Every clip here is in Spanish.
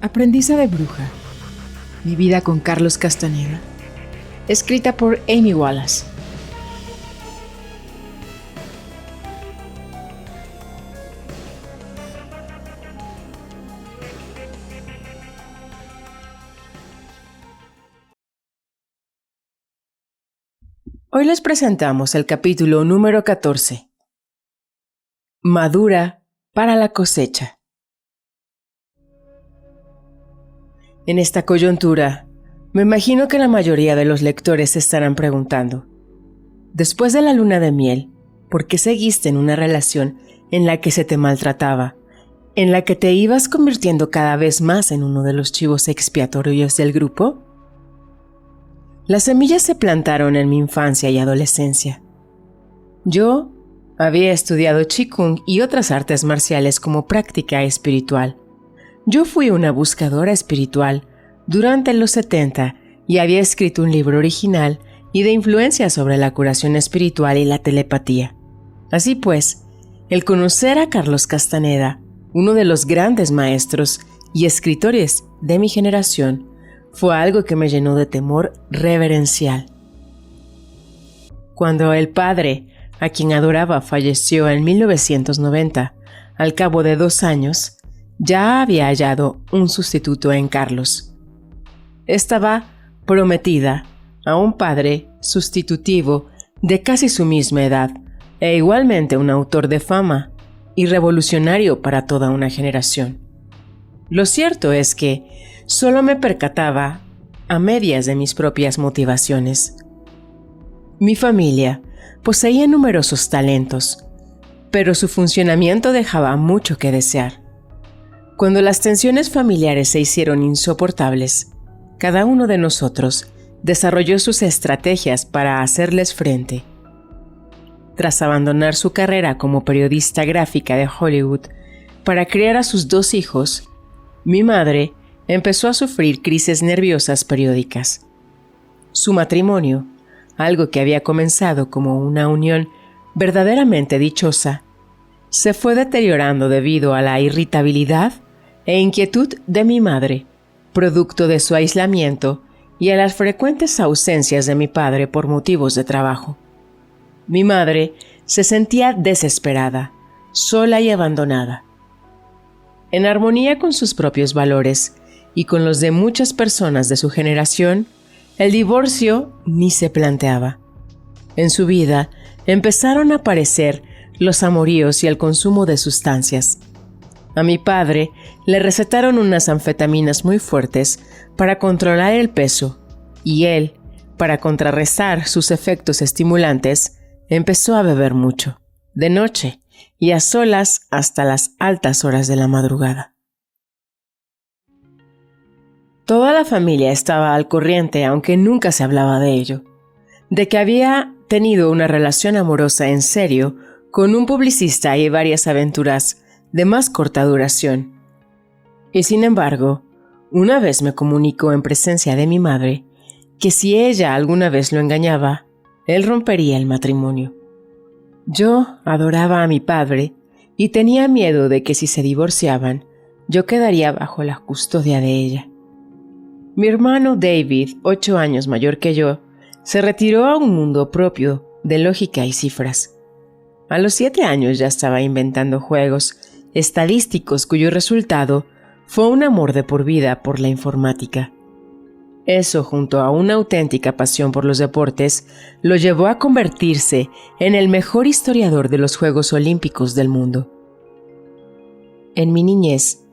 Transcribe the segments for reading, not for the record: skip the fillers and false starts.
Aprendiza de bruja. Mi vida con Carlos Castaneda. Escrita por Amy Wallace. Hoy les presentamos el capítulo número 14. Madura para la cosecha. En esta coyuntura, me imagino que la mayoría de los lectores se estarán preguntando, después de la luna de miel, ¿por qué seguiste en una relación en la que se te maltrataba, en la que te ibas convirtiendo cada vez más en uno de los chivos expiatorios del grupo? Las semillas se plantaron en mi infancia y adolescencia. Yo había estudiado Qigong y otras artes marciales como práctica espiritual. Yo fui una buscadora espiritual durante los 70 y había escrito un libro original y de influencia sobre la curación espiritual y la telepatía. Así pues, el conocer a Carlos Castaneda, uno de los grandes maestros y escritores de mi generación, fue algo que me llenó de temor reverencial. Cuando el padre, a quien adoraba, falleció en 1990, al cabo de 2 años, ya había hallado un sustituto en Carlos. Estaba prometida a un padre sustitutivo de casi su misma edad e igualmente un autor de fama y revolucionario para toda una generación. Lo cierto es que solo me percataba a medias de mis propias motivaciones. Mi familia poseía numerosos talentos, pero su funcionamiento dejaba mucho que desear. Cuando las tensiones familiares se hicieron insoportables, cada uno de nosotros desarrolló sus estrategias para hacerles frente. Tras abandonar su carrera como periodista gráfica de Hollywood para criar a sus 2 hijos, mi madre empezó a sufrir crisis nerviosas periódicas. Su matrimonio, algo que había comenzado como una unión verdaderamente dichosa, se fue deteriorando debido a la irritabilidad e inquietud de mi madre, producto de su aislamiento y a las frecuentes ausencias de mi padre por motivos de trabajo. Mi madre se sentía desesperada, sola y abandonada. En armonía con sus propios valores y con los de muchas personas de su generación, el divorcio ni se planteaba. En su vida empezaron a aparecer los amoríos y el consumo de sustancias. A mi padre le recetaron unas anfetaminas muy fuertes para controlar el peso y él, para contrarrestar sus efectos estimulantes, empezó a beber mucho, de noche y a solas hasta las altas horas de la madrugada. Toda la familia estaba al corriente, aunque nunca se hablaba de ello, de que había tenido una relación amorosa en serio con un publicista y varias aventuras de más corta duración. Y sin embargo, una vez me comunicó en presencia de mi madre que si ella alguna vez lo engañaba, él rompería el matrimonio. Yo adoraba a mi padre y tenía miedo de que si se divorciaban, yo quedaría bajo la custodia de ella. Mi hermano David, 8 años mayor que yo, se retiró a un mundo propio de lógica y cifras. A los 7 años ya estaba inventando juegos estadísticos cuyo resultado fue un amor de por vida por la informática. Eso, junto a una auténtica pasión por los deportes, lo llevó a convertirse en el mejor historiador de los Juegos Olímpicos del mundo. En mi niñez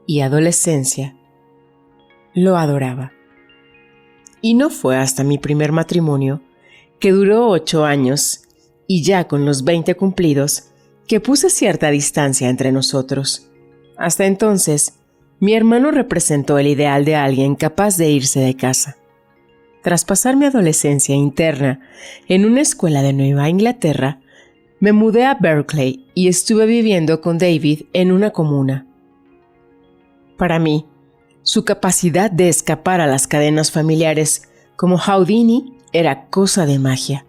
y adolescencia, lo adoraba. Y no fue hasta mi primer matrimonio, que duró 8 años, y ya con los 20 cumplidos, que puse cierta distancia entre nosotros. Hasta entonces, mi hermano representó el ideal de alguien capaz de irse de casa. Tras pasar mi adolescencia interna en una escuela de Nueva Inglaterra, me mudé a Berkeley y estuve viviendo con David en una comuna. Para mí, su capacidad de escapar a las cadenas familiares como Houdini era cosa de magia.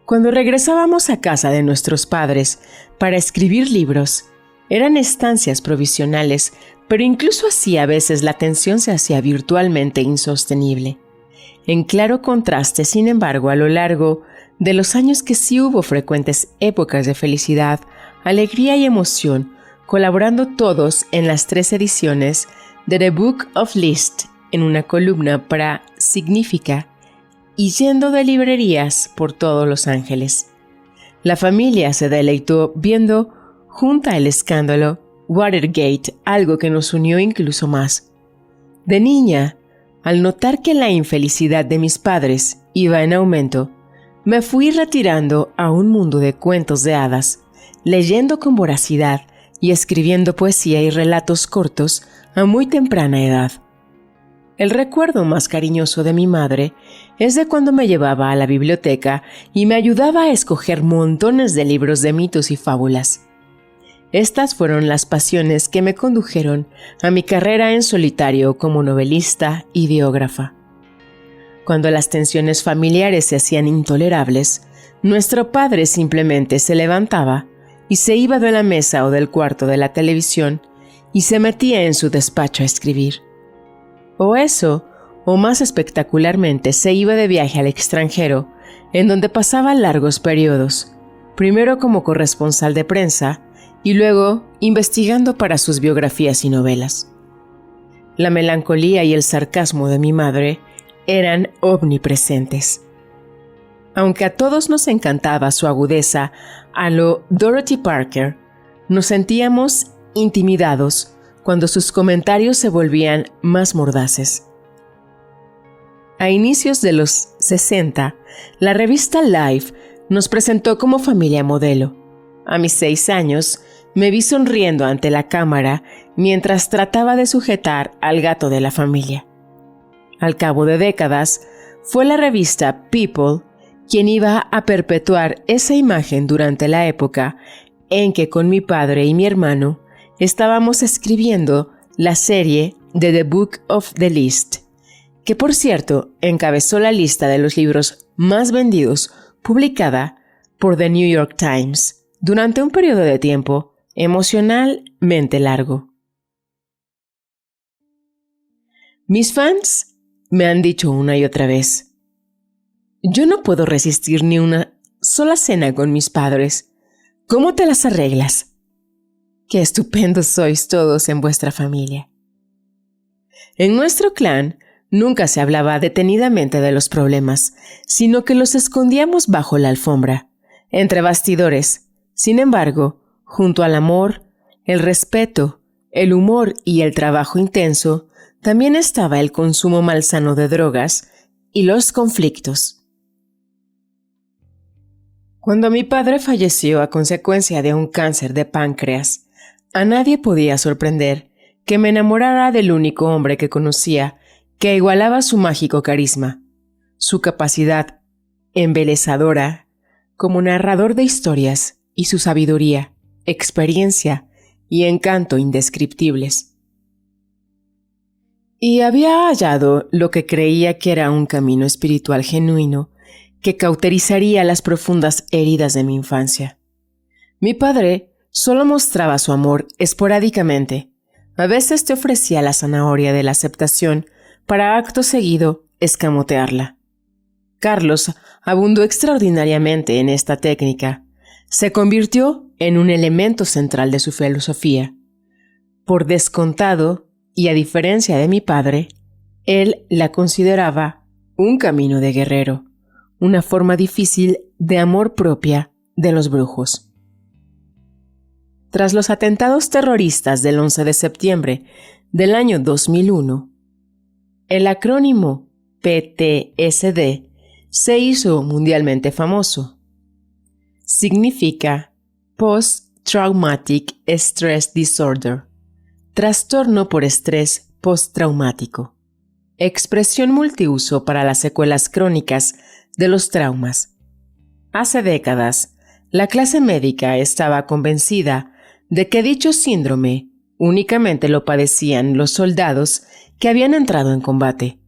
Cuando regresábamos a casa de nuestros padres para escribir libros, eran estancias provisionales, pero incluso así a veces la tensión se hacía virtualmente insostenible. En claro contraste, sin embargo, a lo largo de los años que sí hubo frecuentes épocas de felicidad, alegría y emoción, colaborando todos en las 3 ediciones de The Book of List en una columna para Significa y yendo de librerías por todos Los Ángeles. La familia se deleitó viendo junta el escándalo Watergate, algo que nos unió incluso más. De niña, al notar que la infelicidad de mis padres iba en aumento, me fui retirando a un mundo de cuentos de hadas, leyendo con voracidad y escribiendo poesía y relatos cortos a muy temprana edad. El recuerdo más cariñoso de mi madre es de cuando me llevaba a la biblioteca y me ayudaba a escoger montones de libros de mitos y fábulas. Estas fueron las pasiones que me condujeron a mi carrera en solitario como novelista y biógrafa. Cuando las tensiones familiares se hacían intolerables, nuestro padre simplemente se levantaba y se iba de la mesa o del cuarto de la televisión y se metía en su despacho a escribir. O eso, o más espectacularmente, se iba de viaje al extranjero, en donde pasaba largos periodos, primero como corresponsal de prensa y luego investigando para sus biografías y novelas. La melancolía y el sarcasmo de mi madre eran omnipresentes. Aunque a todos nos encantaba su agudeza a lo Dorothy Parker, nos sentíamos intimidados cuando sus comentarios se volvían más mordaces. A inicios de los 60, la revista Life nos presentó como familia modelo. A mis 6 años, me vi sonriendo ante la cámara mientras trataba de sujetar al gato de la familia. Al cabo de décadas, fue la revista People quien iba a perpetuar esa imagen durante la época en que con mi padre y mi hermano estábamos escribiendo la serie de The Book of the List, que por cierto encabezó la lista de los libros más vendidos publicada por The New York Times durante un periodo de tiempo emocionalmente largo. Mis fans me han dicho una y otra vez: yo no puedo resistir ni una sola cena con mis padres. ¿Cómo te las arreglas? ¡Qué estupendos sois todos en vuestra familia! En nuestro clan nunca se hablaba detenidamente de los problemas, sino que los escondíamos bajo la alfombra, entre bastidores. Sin embargo, junto al amor, el respeto, el humor y el trabajo intenso, también estaba el consumo malsano de drogas y los conflictos. Cuando mi padre falleció a consecuencia de un cáncer de páncreas, a nadie podía sorprender que me enamorara del único hombre que conocía que igualaba su mágico carisma, su capacidad embelezadora como narrador de historias y su sabiduría, experiencia y encanto indescriptibles. Y había hallado lo que creía que era un camino espiritual genuino que cauterizaría las profundas heridas de mi infancia. Mi padre solo mostraba su amor esporádicamente. A veces te ofrecía la zanahoria de la aceptación para acto seguido escamotearla. Carlos abundó extraordinariamente en esta técnica. Se convirtió en un elemento central de su filosofía. Por descontado, y a diferencia de mi padre, él la consideraba un camino de guerrero, una forma difícil de amor propia de los brujos. Tras los atentados terroristas del 11 de septiembre del año 2001, el acrónimo PTSD se hizo mundialmente famoso. Significa Post-Traumatic Stress Disorder, trastorno por estrés postraumático, expresión multiuso para las secuelas crónicas de los traumas. Hace décadas, la clase médica estaba convencida de que dicho síndrome únicamente lo padecían los soldados que habían entrado en combate.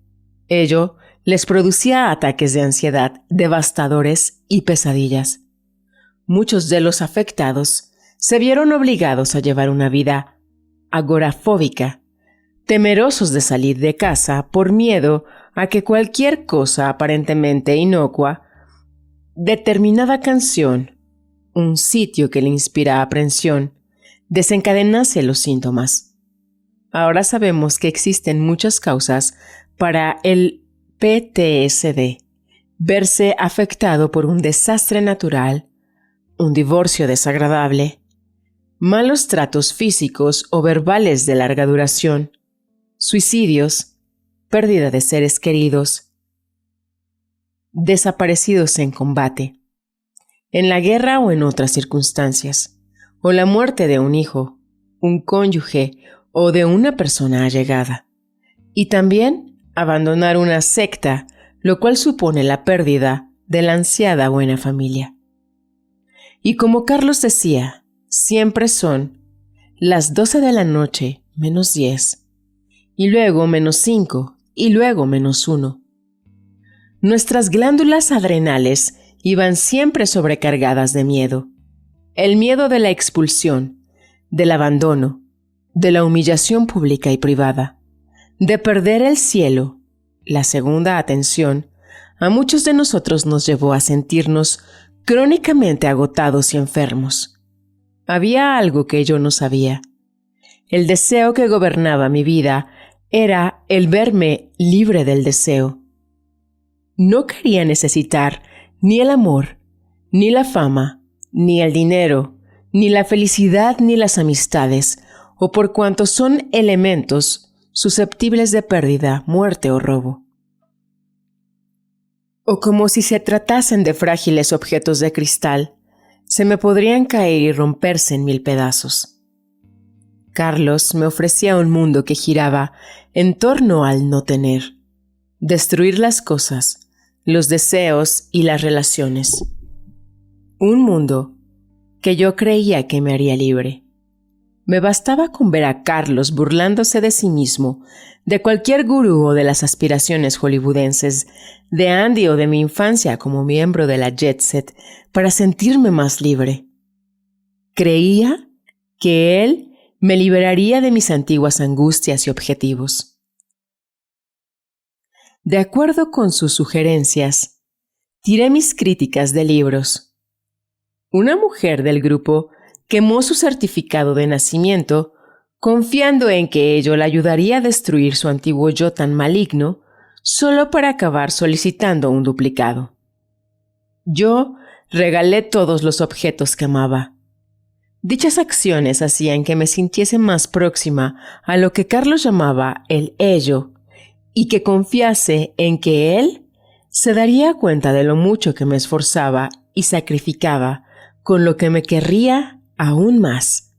Ello Les producía ataques de ansiedad devastadores y pesadillas. Muchos de los afectados se vieron obligados a llevar una vida agorafóbica, temerosos de salir de casa por miedo a que cualquier cosa aparentemente inocua, determinada canción, un sitio que le inspira aprensión, desencadenase los síntomas. Ahora sabemos que existen muchas causas para el PTSD, verse afectado por un desastre natural, un divorcio desagradable, malos tratos físicos o verbales de larga duración, suicidios, pérdida de seres queridos, desaparecidos en combate, en la guerra o en otras circunstancias, o la muerte de un hijo, un cónyuge o de una persona allegada, y también abandonar una secta, lo cual supone la pérdida de la ansiada buena familia. Y como Carlos decía, siempre son las 12 de la noche menos 10, y luego menos 5, y luego menos 1. Nuestras glándulas adrenales iban siempre sobrecargadas de miedo. El miedo de la expulsión, del abandono, de la humillación pública y privada, de perder el cielo, la segunda atención, a muchos de nosotros nos llevó a sentirnos crónicamente agotados y enfermos. Había algo que yo no sabía. El deseo que gobernaba mi vida era el verme libre del deseo. No quería necesitar ni el amor, ni la fama, ni el dinero, ni la felicidad, ni las amistades, o por cuanto son elementos susceptibles de pérdida, muerte o robo. O como si se tratasen de frágiles objetos de cristal, se me podrían caer y romperse en 1000 pedazos. Carlos me ofrecía un mundo que giraba en torno al no tener, destruir las cosas, los deseos y las relaciones. Un mundo que yo creía que me haría libre. Me bastaba con ver a Carlos burlándose de sí mismo, de cualquier gurú o de las aspiraciones hollywoodenses, de Andy o de mi infancia como miembro de la Jet Set, para sentirme más libre. Creía que él me liberaría de mis antiguas angustias y objetivos. De acuerdo con sus sugerencias, tiré mis críticas de libros. Una mujer del grupo quemó su certificado de nacimiento, confiando en que ello la ayudaría a destruir su antiguo yo tan maligno, solo para acabar solicitando un duplicado. Yo regalé todos los objetos que amaba. Dichas acciones hacían que me sintiese más próxima a lo que Carlos llamaba el ello, y que confiase en que él se daría cuenta de lo mucho que me esforzaba y sacrificaba, con lo que me querría aún más.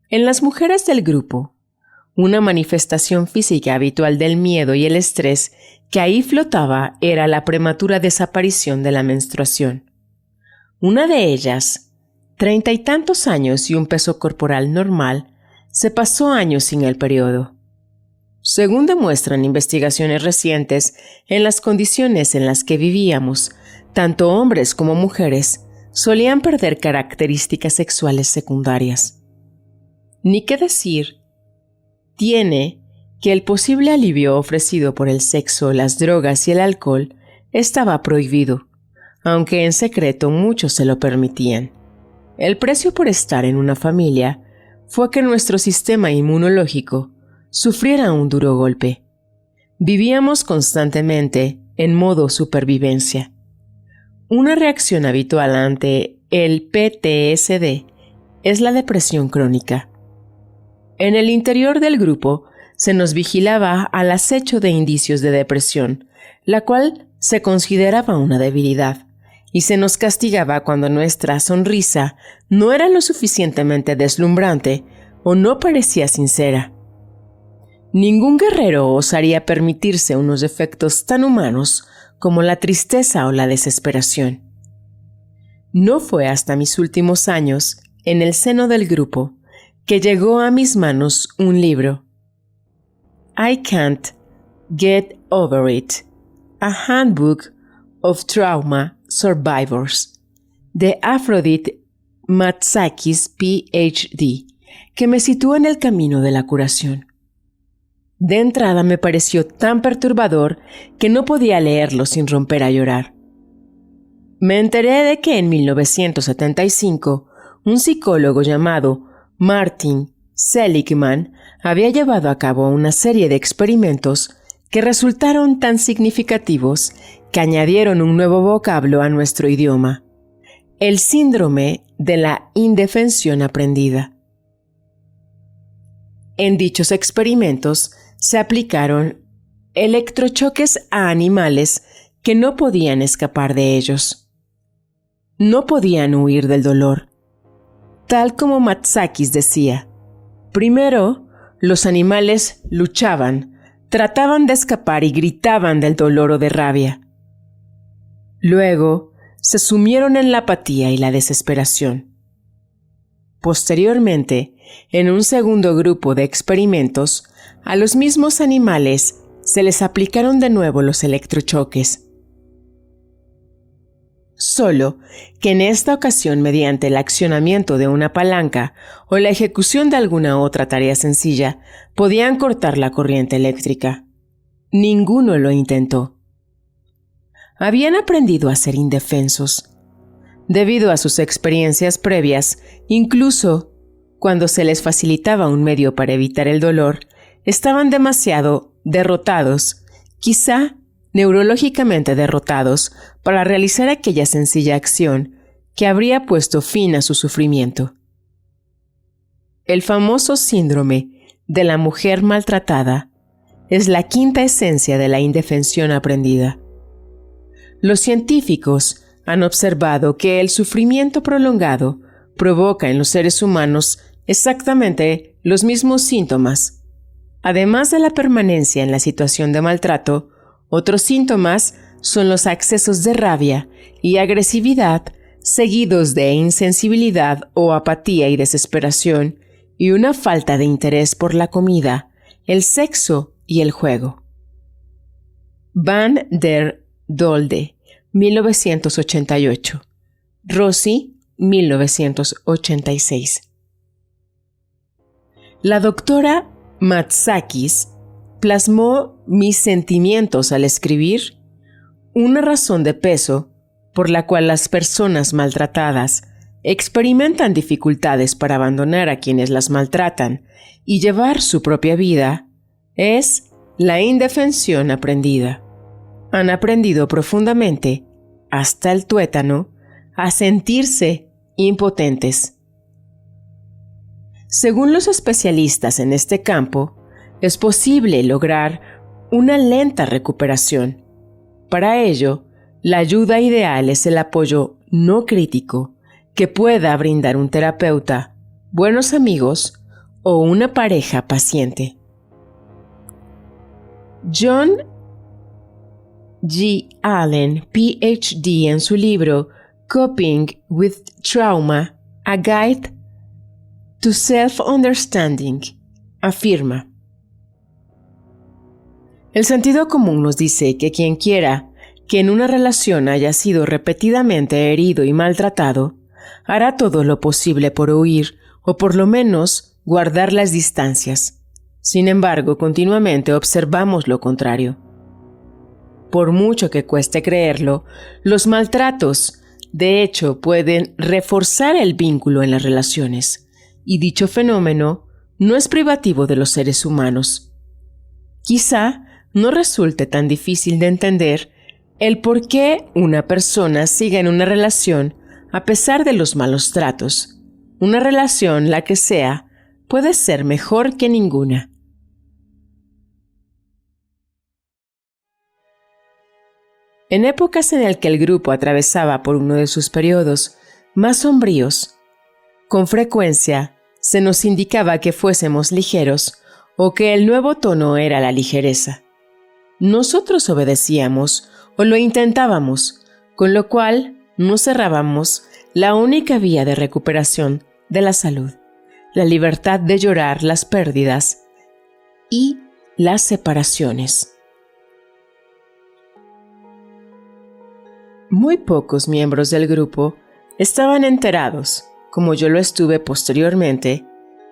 En las mujeres del grupo, una manifestación física habitual del miedo y el estrés que ahí flotaba era la prematura desaparición de la menstruación. Una de ellas, 30 y tantos años y un peso corporal normal, se pasó años sin el periodo. Según demuestran investigaciones recientes, en las condiciones en las que vivíamos, tanto hombres como mujeres solían perder características sexuales secundarias. Ni qué decir tiene que el posible alivio ofrecido por el sexo, las drogas y el alcohol estaba prohibido, aunque en secreto muchos se lo permitían. El precio por estar en una familia fue que nuestro sistema inmunológico sufriera un duro golpe. Vivíamos constantemente en modo supervivencia. Una reacción habitual ante el PTSD es la depresión crónica. En el interior del grupo se nos vigilaba al acecho de indicios de depresión, la cual se consideraba una debilidad, y se nos castigaba cuando nuestra sonrisa no era lo suficientemente deslumbrante o no parecía sincera. Ningún guerrero osaría permitirse unos defectos tan humanos como la tristeza o la desesperación. No fue hasta mis últimos años, en el seno del grupo, que llegó a mis manos un libro. I Can't Get Over It, A Handbook of Trauma Survivors, de Aphrodite Matsakis, Ph.D., que me sitúa en el camino de la curación. De entrada me pareció tan perturbador que no podía leerlo sin romper a llorar. Me enteré de que en 1975 un psicólogo llamado Martin Seligman había llevado a cabo una serie de experimentos que resultaron tan significativos que añadieron un nuevo vocablo a nuestro idioma: el síndrome de la indefensión aprendida. En dichos experimentos se aplicaron electrochoques a animales que no podían escapar de ellos. No podían huir del dolor. Tal como Matsakis decía, primero, los animales luchaban, trataban de escapar y gritaban del dolor o de rabia. Luego, se sumieron en la apatía y la desesperación. Posteriormente, en un segundo grupo de experimentos, a los mismos animales se les aplicaron de nuevo los electrochoques. Solo que en esta ocasión, mediante el accionamiento de una palanca o la ejecución de alguna otra tarea sencilla, podían cortar la corriente eléctrica. Ninguno lo intentó. Habían aprendido a ser indefensos. Debido a sus experiencias previas, incluso cuando se les facilitaba un medio para evitar el dolor, estaban demasiado derrotados, quizá neurológicamente derrotados, para realizar aquella sencilla acción que habría puesto fin a su sufrimiento. El famoso síndrome de la mujer maltratada es la quinta esencia de la indefensión aprendida. Los científicos han observado que el sufrimiento prolongado provoca en los seres humanos exactamente los mismos síntomas. Además de la permanencia en la situación de maltrato, otros síntomas son los accesos de rabia y agresividad, seguidos de insensibilidad o apatía y desesperación, y una falta de interés por la comida, el sexo y el juego. Van der Dolde, 1988. Rossi, 1986. La doctora Matsakis plasmó mis sentimientos al escribir una razón de peso por la cual las personas maltratadas experimentan dificultades para abandonar a quienes las maltratan y llevar su propia vida es la indefensión aprendida. Han aprendido profundamente, hasta el tuétano, a sentirse impotentes. Según los especialistas en este campo, es posible lograr una lenta recuperación. Para ello, la ayuda ideal es el apoyo no crítico que pueda brindar un terapeuta, buenos amigos o una pareja paciente. John G. Allen, Ph.D., en su libro Coping with Trauma, A Guide to Self-Understanding, afirma: el sentido común nos dice que quien quiera que en una relación haya sido repetidamente herido y maltratado, hará todo lo posible por huir o por lo menos guardar las distancias. Sin embargo, continuamente observamos lo contrario. Por mucho que cueste creerlo, los maltratos, de hecho, pueden reforzar el vínculo en las relaciones, y dicho fenómeno no es privativo de los seres humanos. Quizá no resulte tan difícil de entender el por qué una persona sigue en una relación a pesar de los malos tratos. Una relación, la que sea, puede ser mejor que ninguna. En épocas en las que el grupo atravesaba por uno de sus periodos más sombríos, con frecuencia se nos indicaba que fuésemos ligeros o que el nuevo tono era la ligereza. Nosotros obedecíamos o lo intentábamos, con lo cual no cerrábamos la única vía de recuperación de la salud, la libertad de llorar las pérdidas y las separaciones. Muy pocos miembros del grupo estaban enterados, como yo lo estuve posteriormente,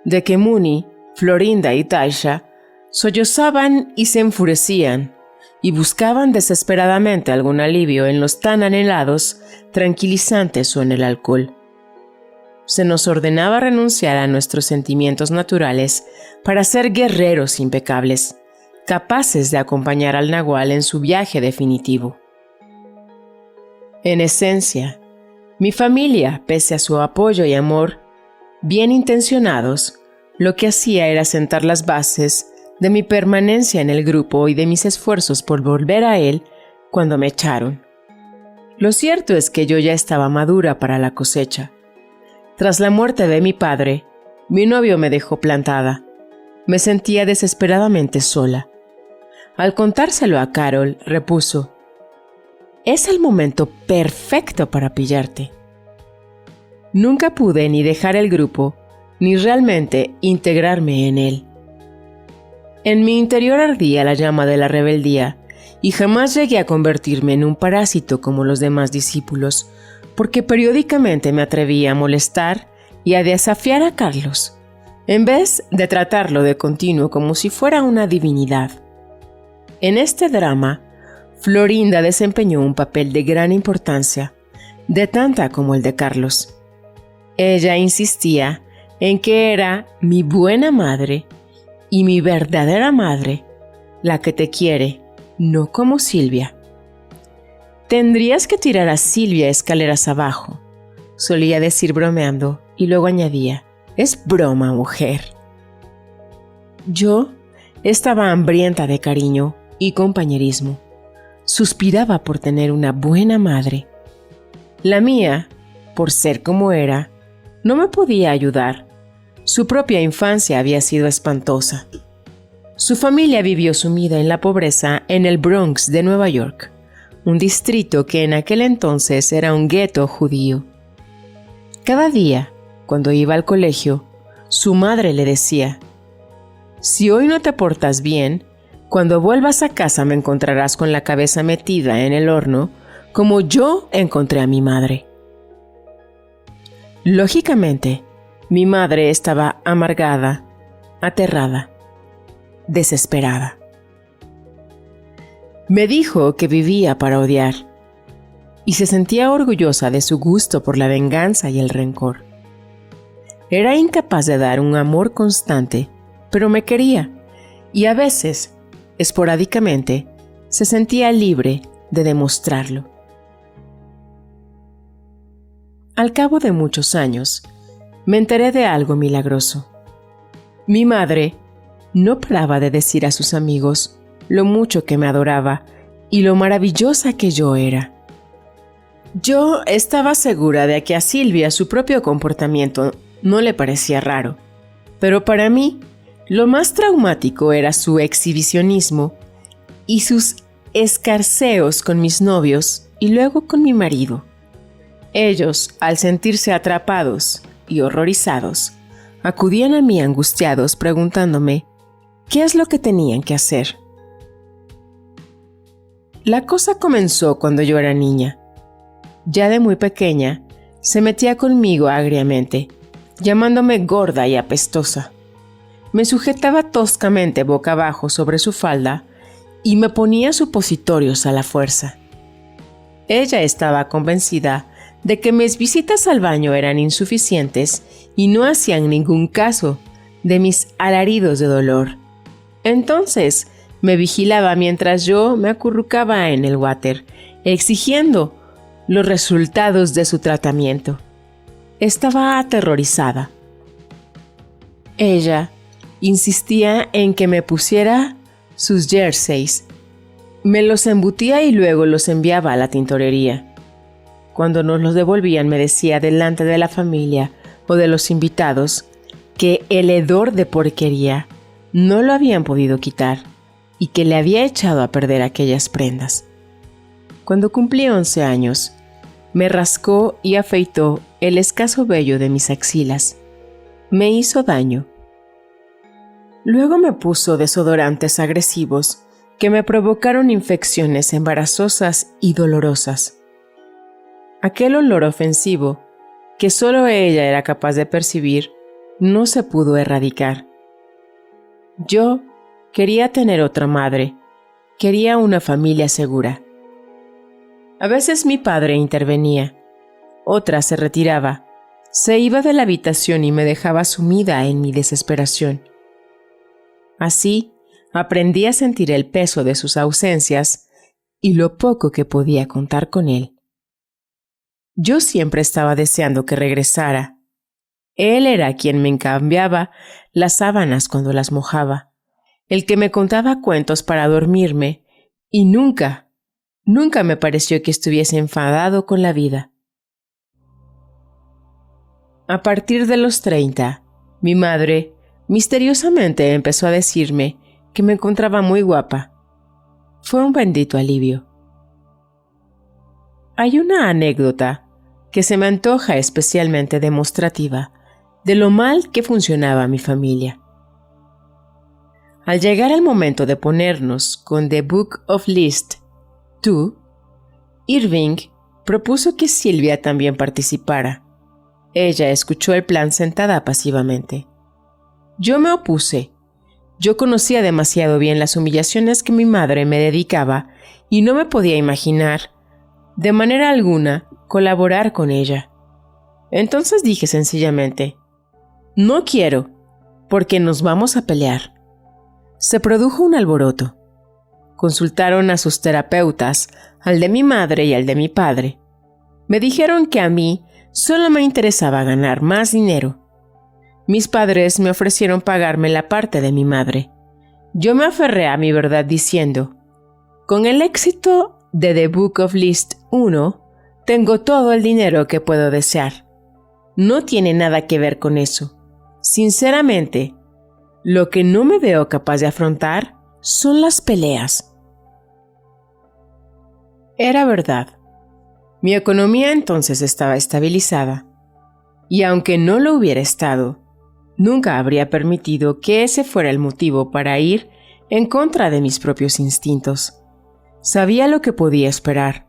de que Mooney, Florinda y Taisha sollozaban y se enfurecían y buscaban desesperadamente algún alivio en los tan anhelados tranquilizantes o en el alcohol. Se nos ordenaba renunciar a nuestros sentimientos naturales para ser guerreros impecables, capaces de acompañar al nahual en su viaje definitivo. En esencia, mi familia, pese a su apoyo y amor, bien intencionados, lo que hacía era sentar las bases de mi permanencia en el grupo y de mis esfuerzos por volver a él cuando me echaron. Lo cierto es que yo ya estaba madura para la cosecha. Tras la muerte de mi padre, mi novio me dejó plantada. Me sentía desesperadamente sola. Al contárselo a Carol, repuso: «Es el momento perfecto para pillarte». Nunca pude ni dejar el grupo, ni realmente integrarme en él. En mi interior ardía la llama de la rebeldía, y jamás llegué a convertirme en un parásito como los demás discípulos, porque periódicamente me atrevía a molestar y a desafiar a Carlos, en vez de tratarlo de continuo como si fuera una divinidad. En este drama, Florinda desempeñó un papel de gran importancia, de tanta como el de Carlos. Ella insistía en que era mi buena madre y mi verdadera madre, la que te quiere, no como Silvia. «Tendrías que tirar a Silvia escaleras abajo», solía decir bromeando, y luego añadía: «Es broma, mujer». Yo estaba hambrienta de cariño y compañerismo. Suspiraba por tener una buena madre. La mía, por ser como era, no me podía ayudar. Su propia infancia había sido espantosa. Su familia vivió sumida en la pobreza en el Bronx de Nueva York, un distrito que en aquel entonces era un gueto judío. Cada día, cuando iba al colegio, su madre le decía: «Si hoy no te portas bien, cuando vuelvas a casa me encontrarás con la cabeza metida en el horno, como yo encontré a mi madre». Lógicamente, mi madre estaba amargada, aterrada, desesperada. Me dijo que vivía para odiar y se sentía orgullosa de su gusto por la venganza y el rencor. Era incapaz de dar un amor constante, pero me quería y a veces, esporádicamente, se sentía libre de demostrarlo. Al cabo de muchos años, me enteré de algo milagroso. Mi madre no paraba de decir a sus amigos lo mucho que me adoraba y lo maravillosa que yo era. Yo estaba segura de que a Silvia su propio comportamiento no le parecía raro, pero para mí lo más traumático era su exhibicionismo y sus escarceos con mis novios y luego con mi marido. Ellos, al sentirse atrapados y horrorizados, acudían a mí angustiados preguntándome qué es lo que tenían que hacer. La cosa comenzó cuando yo era niña. Ya de muy pequeña, se metía conmigo agriamente, llamándome gorda y apestosa. Me sujetaba toscamente boca abajo sobre su falda y me ponía supositorios a la fuerza. Ella estaba convencida de que mis visitas al baño eran insuficientes y no hacían ningún caso de mis alaridos de dolor. Entonces me vigilaba mientras yo me acurrucaba en el váter, exigiendo los resultados de su tratamiento. Estaba aterrorizada. Ella insistía en que me pusiera sus jerseys. Me los embutía y luego los enviaba a la tintorería. Cuando nos los devolvían me decía delante de la familia o de los invitados que el hedor de porquería no lo habían podido quitar y que le había echado a perder aquellas prendas. Cuando cumplí 11 años, me rascó y afeitó el escaso vello de mis axilas. Me hizo daño. Luego me puso desodorantes agresivos que me provocaron infecciones embarazosas y dolorosas. Aquel olor ofensivo, que solo ella era capaz de percibir, no se pudo erradicar. Yo quería tener otra madre, quería una familia segura. A veces mi padre intervenía, otras se retiraba, se iba de la habitación y me dejaba sumida en mi desesperación. Así, aprendí a sentir el peso de sus ausencias y lo poco que podía contar con él. Yo siempre estaba deseando que regresara. Él era quien me cambiaba las sábanas cuando las mojaba, el que me contaba cuentos para dormirme, y nunca me pareció que estuviese enfadado con la vida. A partir de los 30, mi madre misteriosamente empezó a decirme que me encontraba muy guapa. Fue un bendito alivio. Hay una anécdota que se me antoja especialmente demostrativa de lo mal que funcionaba mi familia. Al llegar el momento de ponernos con The Book of List 2, Irving propuso que Silvia también participara. Ella escuchó el plan sentada pasivamente. Yo me opuse. Yo conocía demasiado bien las humillaciones que mi madre me dedicaba y no me podía imaginar, de manera alguna, colaborar con ella. Entonces dije sencillamente, no quiero, porque nos vamos a pelear. Se produjo un alboroto. Consultaron a sus terapeutas, al de mi madre y al de mi padre. Me dijeron que a mí solo me interesaba ganar más dinero. Mis padres me ofrecieron pagarme la parte de mi madre. Yo me aferré a mi verdad diciendo, con el éxito de The Book of List 1, tengo todo el dinero que puedo desear. No tiene nada que ver con eso. Sinceramente, lo que no me veo capaz de afrontar son las peleas. Era verdad. Mi economía entonces estaba estabilizada, y aunque no lo hubiera estado, nunca habría permitido que ese fuera el motivo para ir en contra de mis propios instintos. Sabía lo que podía esperar.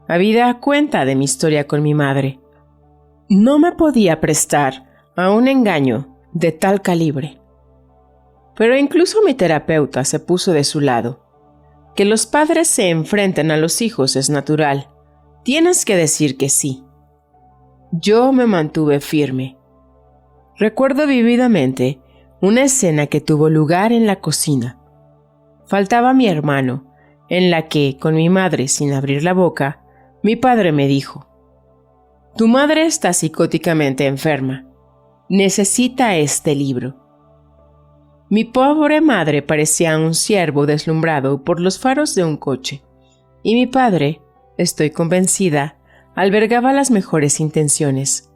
Habida cuenta de mi historia con mi madre. No me podía prestar a un engaño de tal calibre. Pero incluso mi terapeuta se puso de su lado. Que los padres se enfrenten a los hijos es natural. Tienes que decir que sí. Yo me mantuve firme. Recuerdo vívidamente una escena que tuvo lugar en la cocina. Faltaba mi hermano, en la que, con mi madre sin abrir la boca, mi padre me dijo: «Tu madre está psicóticamente enferma. Necesita este libro». Mi pobre madre parecía un ciervo deslumbrado por los faros de un coche, y mi padre, estoy convencida, albergaba las mejores intenciones.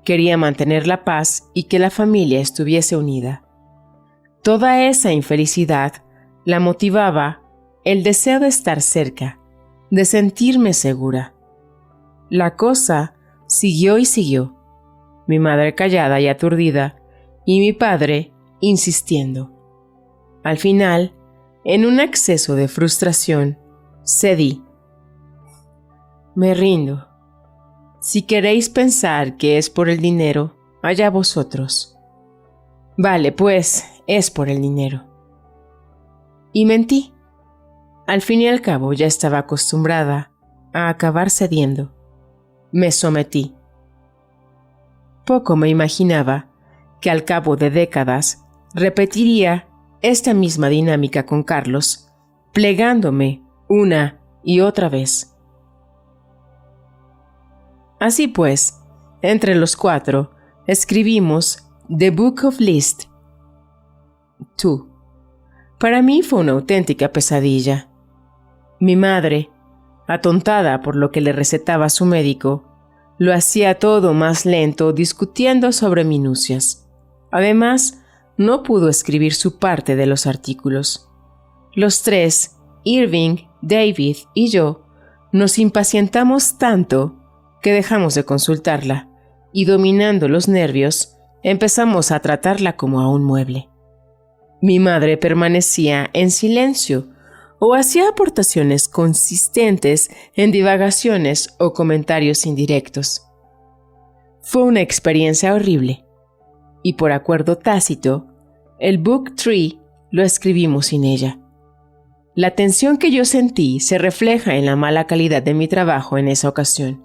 Quería mantener la paz y que la familia estuviese unida. Toda esa infelicidad la motivaba el deseo de estar cerca, de sentirme segura. La cosa siguió y siguió, mi madre callada y aturdida, y mi padre insistiendo. Al final, en un acceso de frustración, cedí. Me rindo. Si queréis pensar que es por el dinero, allá vosotros. Vale, pues, es por el dinero. Y mentí. Al fin y al cabo ya estaba acostumbrada a acabar cediendo. Me sometí. Poco me imaginaba que al cabo de décadas repetiría esta misma dinámica con Carlos, plegándome una y otra vez. Así pues, entre los 4, escribimos The Book of List 2. Para mí fue una auténtica pesadilla. Mi madre, atontada por lo que le recetaba su médico, lo hacía todo más lento discutiendo sobre minucias. Además, no pudo escribir su parte de los artículos. Los 3, Irving, David y yo, nos impacientamos tanto que dejamos de consultarla y, dominando los nervios, empezamos a tratarla como a un mueble. Mi madre permanecía en silencio, o hacía aportaciones consistentes en divagaciones o comentarios indirectos. Fue una experiencia horrible, y por acuerdo tácito, el Book Tree lo escribimos sin ella. La tensión que yo sentí se refleja en la mala calidad de mi trabajo en esa ocasión.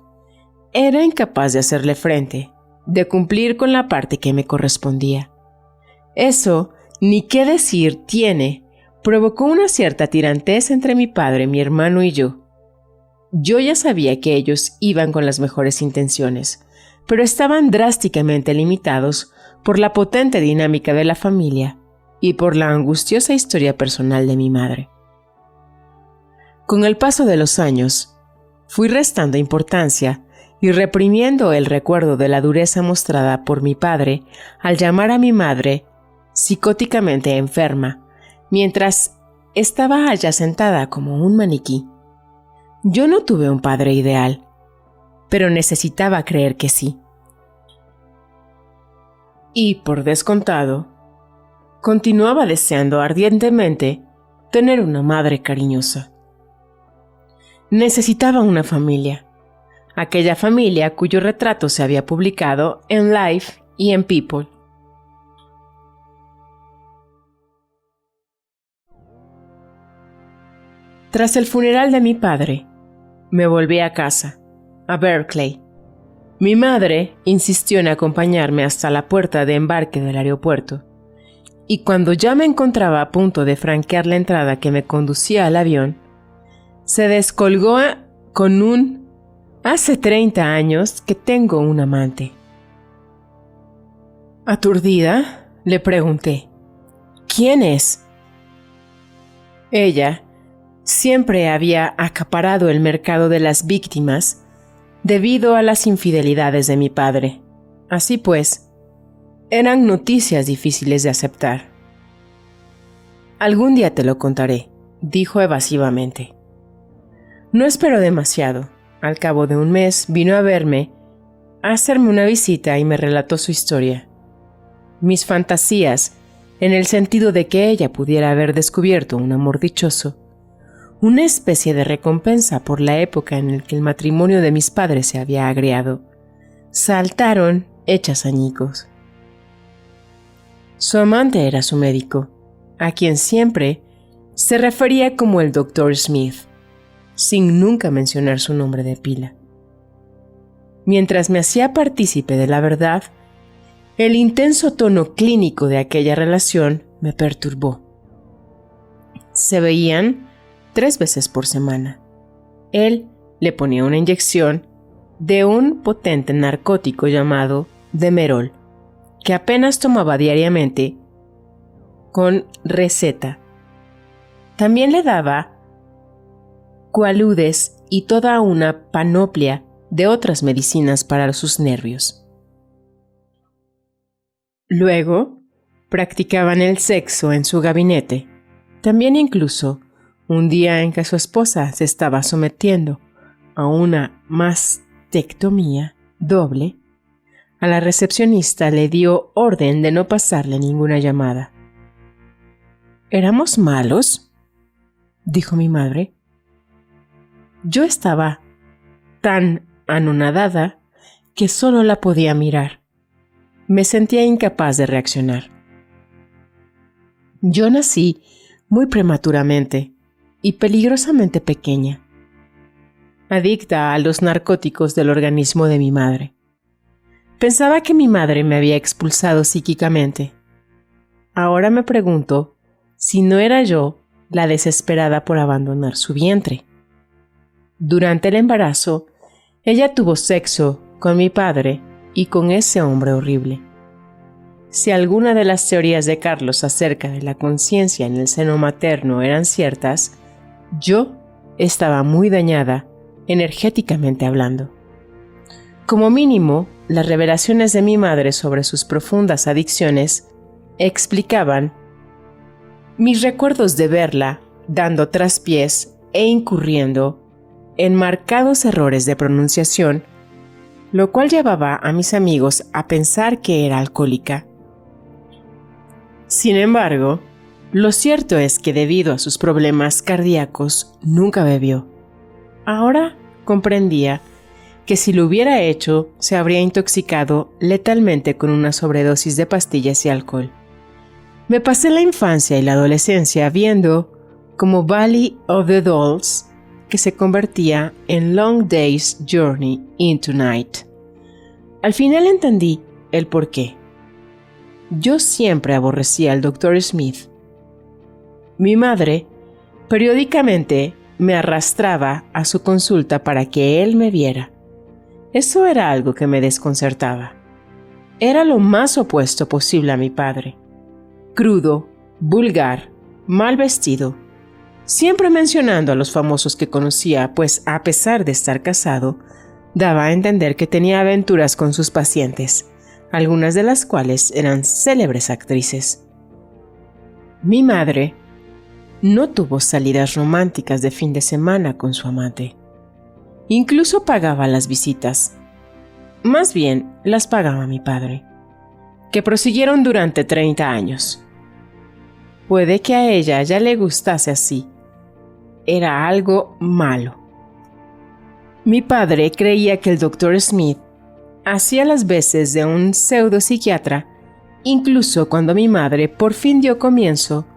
Era incapaz de hacerle frente, de cumplir con la parte que me correspondía. Eso, ni qué decir tiene, provocó una cierta tirantez entre mi padre, mi hermano y yo. Yo ya sabía que ellos iban con las mejores intenciones, pero estaban drásticamente limitados por la potente dinámica de la familia y por la angustiosa historia personal de mi madre. Con el paso de los años, fui restando importancia y reprimiendo el recuerdo de la dureza mostrada por mi padre al llamar a mi madre psicóticamente enferma, mientras estaba allá sentada como un maniquí. Yo no tuve un padre ideal, pero necesitaba creer que sí. Y, por descontado, continuaba deseando ardientemente tener una madre cariñosa. Necesitaba una familia, aquella familia cuyo retrato se había publicado en Life y en People. Tras el funeral de mi padre, me volví a casa, a Berkeley. Mi madre insistió en acompañarme hasta la puerta de embarque del aeropuerto, y cuando ya me encontraba a punto de franquear la entrada que me conducía al avión, se descolgó con un «Hace 30 años que tengo un amante». Aturdida, le pregunté «¿Quién es?». Ella siempre había acaparado el mercado de las víctimas debido a las infidelidades de mi padre. Así pues, eran noticias difíciles de aceptar. «Algún día te lo contaré», dijo evasivamente. No esperó demasiado. Al cabo de un mes vino a verme, a hacerme una visita y me relató su historia. Mis fantasías, en el sentido de que ella pudiera haber descubierto un amor dichoso, una especie de recompensa por la época en la que el matrimonio de mis padres se había agriado, saltaron hechas añicos. Su amante era su médico, a quien siempre se refería como el Dr. Smith, sin nunca mencionar su nombre de pila. Mientras me hacía partícipe de la verdad, el intenso tono clínico de aquella relación me perturbó. Se veían 3 veces por semana. Él le ponía una inyección de un potente narcótico llamado Demerol, que apenas tomaba diariamente con receta. También le daba Quaaludes y toda una panoplia de otras medicinas para sus nervios. Luego, practicaban el sexo en su gabinete. También incluso, un día en que su esposa se estaba sometiendo a una mastectomía doble, a la recepcionista le dio orden de no pasarle ninguna llamada. ¿Éramos malos?, dijo mi madre. Yo estaba tan anonadada que solo la podía mirar. Me sentía incapaz de reaccionar. Yo nací muy prematuramente y peligrosamente pequeña, adicta a los narcóticos del organismo de mi madre. Pensaba que mi madre me había expulsado psíquicamente. Ahora me pregunto si no era yo la desesperada por abandonar su vientre. Durante el embarazo, ella tuvo sexo con mi padre y con ese hombre horrible. Si alguna de las teorías de Carlos acerca de la conciencia en el seno materno eran ciertas, yo estaba muy dañada, energéticamente hablando. Como mínimo, las revelaciones de mi madre sobre sus profundas adicciones explicaban mis recuerdos de verla dando traspiés e incurriendo en marcados errores de pronunciación, lo cual llevaba a mis amigos a pensar que era alcohólica. Sin embargo, Lo cierto es que debido a sus problemas cardíacos nunca bebió. Ahora comprendía que si lo hubiera hecho se habría intoxicado letalmente con una sobredosis de pastillas y alcohol. Me pasé la infancia y la adolescencia viendo como Valley of the Dolls, que se convertía en Long Day's Journey into Night. Al final entendí el porqué. Yo siempre aborrecía al Dr. Smith. Mi madre periódicamente me arrastraba a su consulta para que él me viera. Eso era algo que me desconcertaba. Era lo más opuesto posible a mi padre. Crudo, vulgar, mal vestido, siempre mencionando a los famosos que conocía, pues a pesar de estar casado, daba a entender que tenía aventuras con sus pacientes, algunas de las cuales eran célebres actrices. Mi madre no tuvo salidas románticas de fin de semana con su amante. Incluso pagaba las visitas. Más bien, las pagaba mi padre, que prosiguieron durante 30 años. Puede que a ella ya le gustase así. Era algo malo. Mi padre creía que el Dr. Smith hacía las veces de un pseudopsiquiatra, incluso cuando mi madre por fin dio comienzo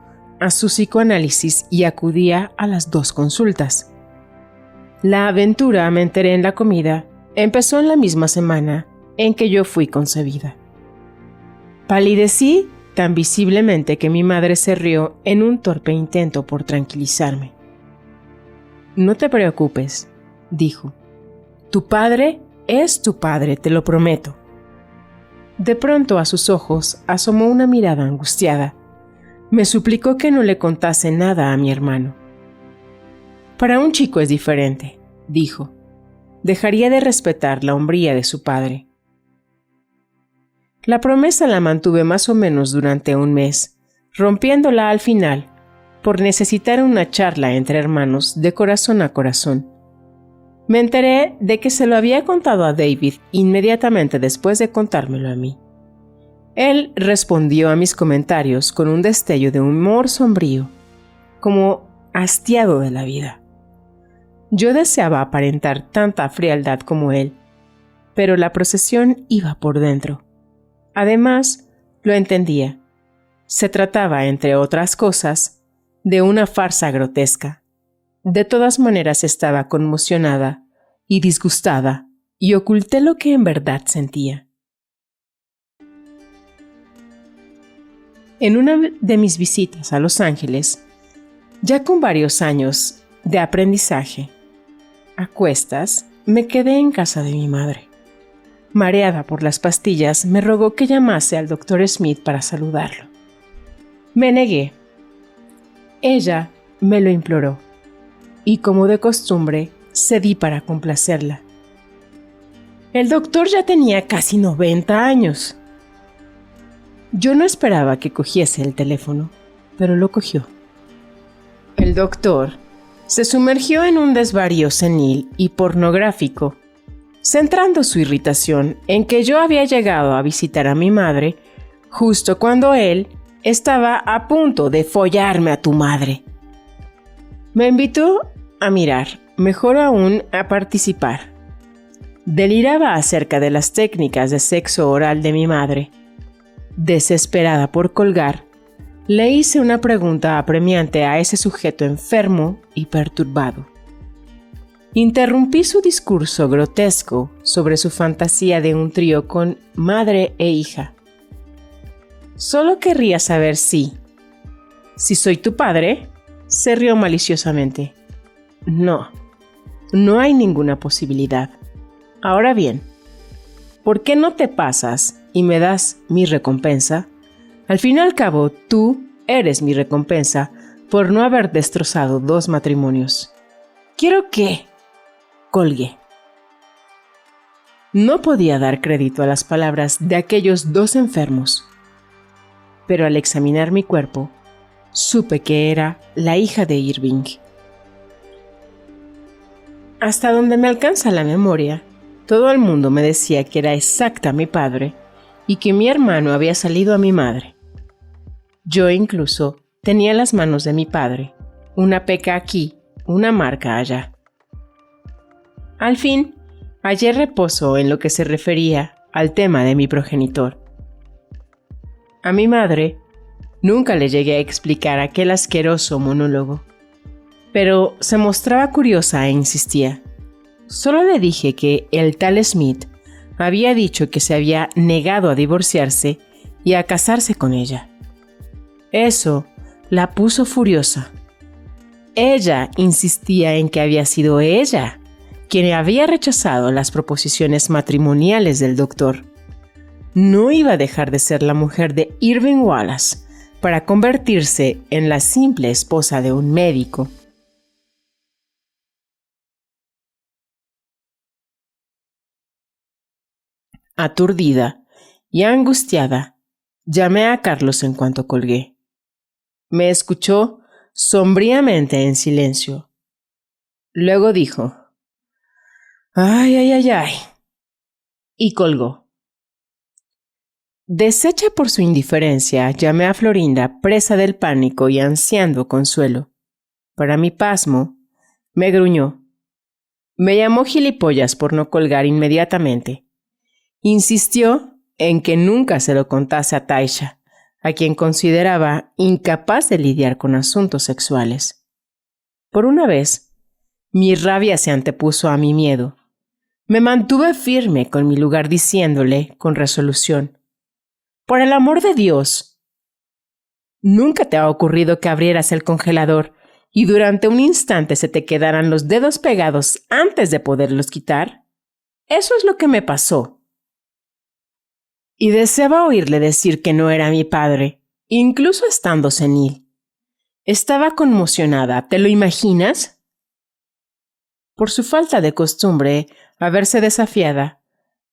a su psicoanálisis y acudía a las 2 consultas. La aventura, me enteré en la comida, empezó en la misma semana en que yo fui concebida. Palidecí tan visiblemente que mi madre se rió en un torpe intento por tranquilizarme. «No te preocupes», dijo. «Tu padre es tu padre, te lo prometo». De pronto a sus ojos asomó una mirada angustiada. Me suplicó que no le contase nada a mi hermano. «Para un chico es diferente», dijo. «Dejaría de respetar la hombría de su padre». La promesa la mantuve más o menos durante un mes, rompiéndola al final, por necesitar una charla entre hermanos de corazón a corazón. Me enteré de que se lo había contado a David inmediatamente después de contármelo a mí. Él respondió a mis comentarios con un destello de humor sombrío, como hastiado de la vida. Yo deseaba aparentar tanta frialdad como él, pero la procesión iba por dentro. Además, lo entendía. Se trataba, entre otras cosas, de una farsa grotesca. De todas maneras estaba conmocionada y disgustada, y oculté lo que en verdad sentía. En una de mis visitas a Los Ángeles, ya con varios años de aprendizaje, a cuestas, me quedé en casa de mi madre. Mareada por las pastillas, me rogó que llamase al Dr. Smith para saludarlo. Me negué. Ella me lo imploró, y como de costumbre, cedí para complacerla. El doctor ya tenía casi 90 años. Yo no esperaba que cogiese el teléfono, pero lo cogió. El doctor se sumergió en un desvarío senil y pornográfico, centrando su irritación en que yo había llegado a visitar a mi madre justo cuando él estaba a punto de follarme a tu madre. Me invitó a mirar, mejor aún a participar. Deliraba acerca de las técnicas de sexo oral de mi madre. Desesperada por colgar, le hice una pregunta apremiante a ese sujeto enfermo y perturbado. Interrumpí su discurso grotesco sobre su fantasía de un trío con madre e hija. Solo querría saber si soy tu padre, se rió maliciosamente. No hay ninguna posibilidad. Ahora bien, ¿por qué no te pasas y me das mi recompensa? Al fin y al cabo, tú eres mi recompensa por no haber destrozado 2 matrimonios. Quiero que colgué. No podía dar crédito a las palabras de aquellos 2 enfermos, pero al examinar mi cuerpo, supe que era la hija de Irving. Hasta donde me alcanza la memoria, todo el mundo me decía que era exacta mi padre y que mi hermano había salido a mi madre. Yo incluso Tenía las manos de mi padre, una peca aquí, una marca allá. Al fin, hallé reposo en lo que se refería al tema de mi progenitor. A mi madre nunca le llegué a explicar aquel asqueroso monólogo, pero se mostraba curiosa e insistía. Solo le dije que el tal Smith había dicho que se había negado a divorciarse y a casarse con ella. Eso la puso furiosa. Ella insistía en que había sido ella quien había rechazado las proposiciones matrimoniales del doctor. No iba a dejar de ser la mujer de Irving Wallace para convertirse en la simple esposa de un médico. Aturdida y angustiada, llamé a Carlos en cuanto colgué. Me escuchó sombríamente en silencio. Luego dijo: «Ay, ay, ay, ay», y colgó. Deshecha por su indiferencia, llamé a Florinda, presa del pánico y ansiando consuelo. Para mi pasmo, me gruñó. Me llamó gilipollas por no colgar inmediatamente. Insistió en que nunca se lo contase a Taisha, a quien consideraba incapaz de lidiar con asuntos sexuales. Por una vez, mi rabia se antepuso a mi miedo. Me mantuve firme con mi lugar diciéndole, con resolución: «Por el amor de Dios, ¿nunca te ha ocurrido que abrieras el congelador y durante un instante se te quedaran los dedos pegados antes de poderlos quitar? Eso es lo que me pasó». Y deseaba oírle decir que no era mi padre, incluso estando senil. Estaba conmocionada, ¿te lo imaginas? Por su falta de costumbre, a verse desafiada,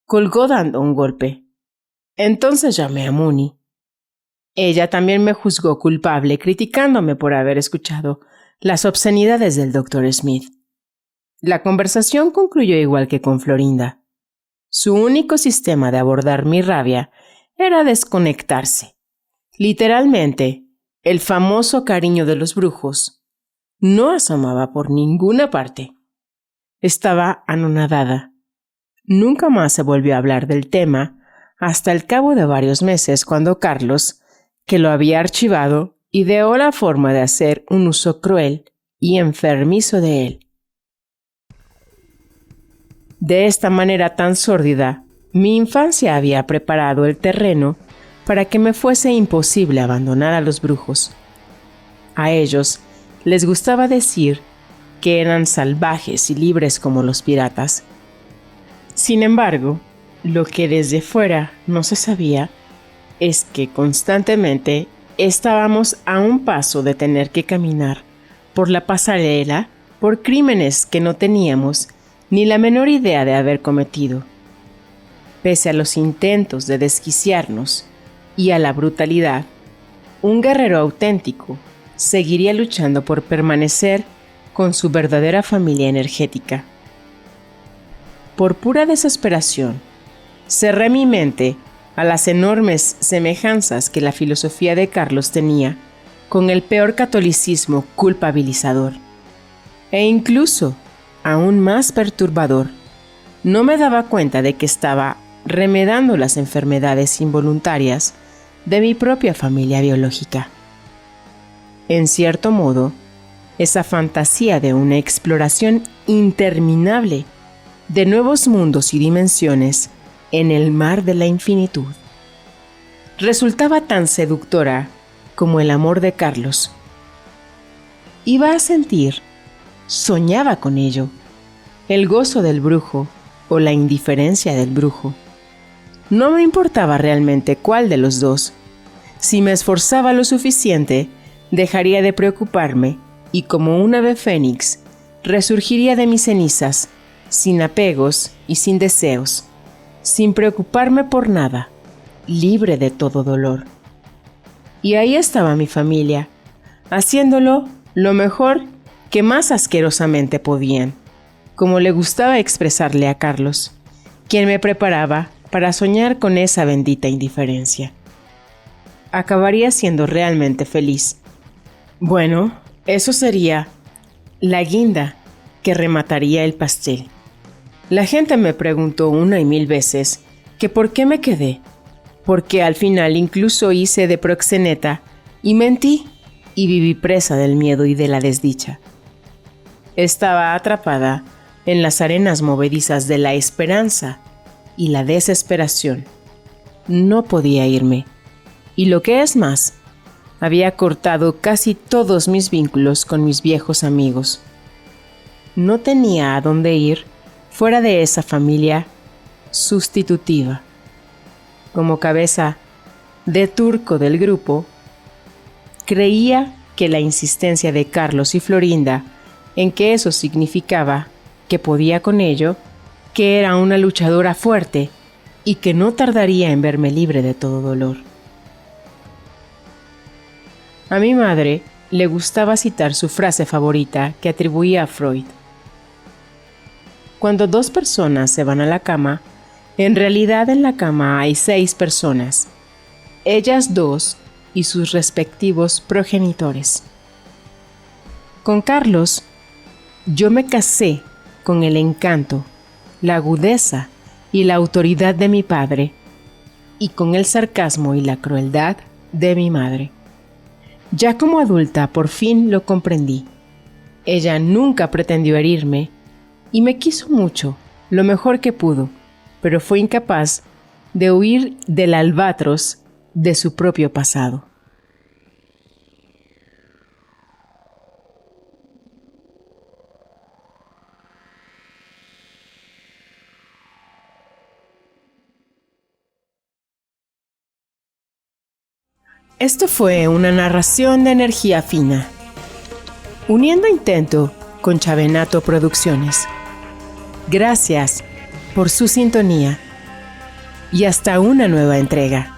colgó dando un golpe. Entonces llamé a Mooney. Ella también me juzgó culpable, criticándome por haber escuchado las obscenidades del Dr. Smith. La conversación concluyó igual que con Florinda. Su único sistema de abordar mi rabia era desconectarse. Literalmente, el famoso cariño de los brujos no asomaba por ninguna parte. Estaba anonadada. Nunca más se volvió a hablar del tema hasta el cabo de varios meses, cuando Carlos, que lo había archivado, ideó la forma de hacer un uso cruel y enfermizo de él. De esta manera tan sórdida, mi infancia había preparado el terreno para que me fuese imposible abandonar a los brujos. A ellos les gustaba decir que eran salvajes y libres como los piratas. Sin embargo, lo que desde fuera no se sabía es que constantemente estábamos a un paso de tener que caminar por la pasarela por crímenes que no teníamos ni la menor idea de haber cometido. Pese a los intentos de desquiciarnos y a la brutalidad, un guerrero auténtico seguiría luchando por permanecer con su verdadera familia energética. Por pura desesperación, cerré mi mente a las enormes semejanzas que la filosofía de Carlos tenía con el peor catolicismo culpabilizador. E incluso, aún más perturbador, no me daba cuenta de que estaba remedando las enfermedades involuntarias de mi propia familia biológica. En cierto modo, esa fantasía de una exploración interminable de nuevos mundos y dimensiones en el mar de la infinitud resultaba tan seductora como el amor de Carlos. Iba a sentir, soñaba con ello, el gozo del brujo o la indiferencia del brujo. No me importaba realmente cuál de los dos. Si me esforzaba lo suficiente, dejaría de preocuparme y como un ave fénix, resurgiría de mis cenizas, sin apegos y sin deseos, sin preocuparme por nada, libre de todo dolor. Y ahí estaba mi familia, haciéndolo lo mejor que más asquerosamente podían, como le gustaba expresarle a Carlos, quien me preparaba para soñar con esa bendita indiferencia. Acabaría siendo realmente feliz, Bueno, eso sería la guinda que remataría el pastel. La gente me preguntó 1,000 veces que por qué me quedé, porque al final incluso hice de proxeneta y mentí y viví presa del miedo y de la desdicha. Estaba atrapada en las arenas movedizas de la esperanza y la desesperación. No podía irme. Y lo que es más, había cortado casi todos mis vínculos con mis viejos amigos. No tenía a dónde ir fuera de esa familia sustitutiva. Como cabeza de turco del grupo, creía que la insistencia de Carlos y Florinda en que eso significaba que podía con ello, que era una luchadora fuerte y que no tardaría en verme libre de todo dolor. A mi madre le gustaba citar su frase favorita que atribuía a Freud. Cuando 2 personas se van a la cama, en realidad en la cama hay 6 personas, ellas 2 y sus respectivos progenitores. Con Carlos, yo me casé con el encanto, la agudeza y la autoridad de mi padre, y con el sarcasmo y la crueldad de mi madre. Ya como adulta por fin lo comprendí. Ella nunca pretendió herirme y me quiso mucho, lo mejor que pudo, pero fue incapaz de huir del albatros de su propio pasado. Esto fue una narración de Energía Fina, uniendo intento con Chavenato Producciones. Gracias por su sintonía y hasta una nueva entrega.